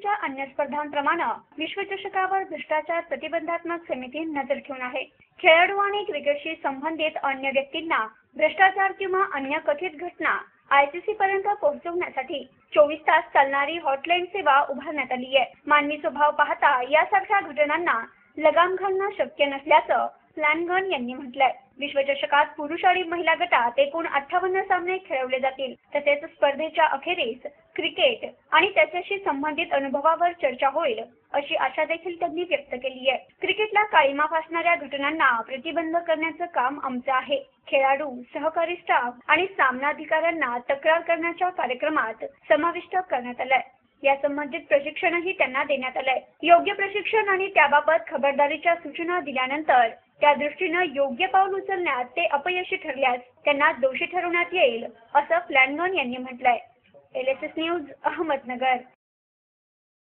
आयसीसीच्या अन्य स्पर्धांप्रमाणे विश्वचषकावर भ्रष्टाचार प्रतिबंधात्मक समिती नजर ठेवून आहे। खेळाडू आणि क्रिकेटशी संबंधित अन्य व्यक्तींना भ्रष्टाचार किंवा अन्य कथित घटना आयसीसी पर्यंत पोहोचवण्यासाठी 24 तास चालणारी हॉटलाईन सेवा उभारण्यात आली आहे। मानवी स्वभाव पाहता यासारख्या घटनांना लगाम घालणं शक्य नसल्याचं फ्लॅनगन यांनी म्हटलंय। विश्वचषकात पुरुष आणि महिला गटात एकूण 58 सामने खेळवले जातील। तसेच स्पर्धेच्या अखेरीस क्रिकेट आणि त्याच्याशी संबंधित अनुभवावर चर्चा होईल अशी आशा देखील त्यांनी व्यक्त केली आहे। क्रिकेटला काळिमा फासणाऱ्या घटनांना प्रतिबंध करण्याचं काम आमचं आहे। खेळाडू, सहकारी स्टाफ आणि सामना अधिकाऱ्यांना तक्रार करण्याच्या कार्यक्रमात समाविष्ट करण्यात आलंय। या संबंधित प्रशिक्षणही त्यांना देण्यात आलंय। योग्य प्रशिक्षण आणि त्याबाबत खबरदारीच्या सूचना दिल्यानंतर त्या दृष्टीने योग्य पाऊल उचलण्यात ते अपयशी ठरल्यास त्यांना दोषी ठरवण्यात येईल असं फ्लॅनगन यांनी म्हटलंय। LSS news, Ahmednagar.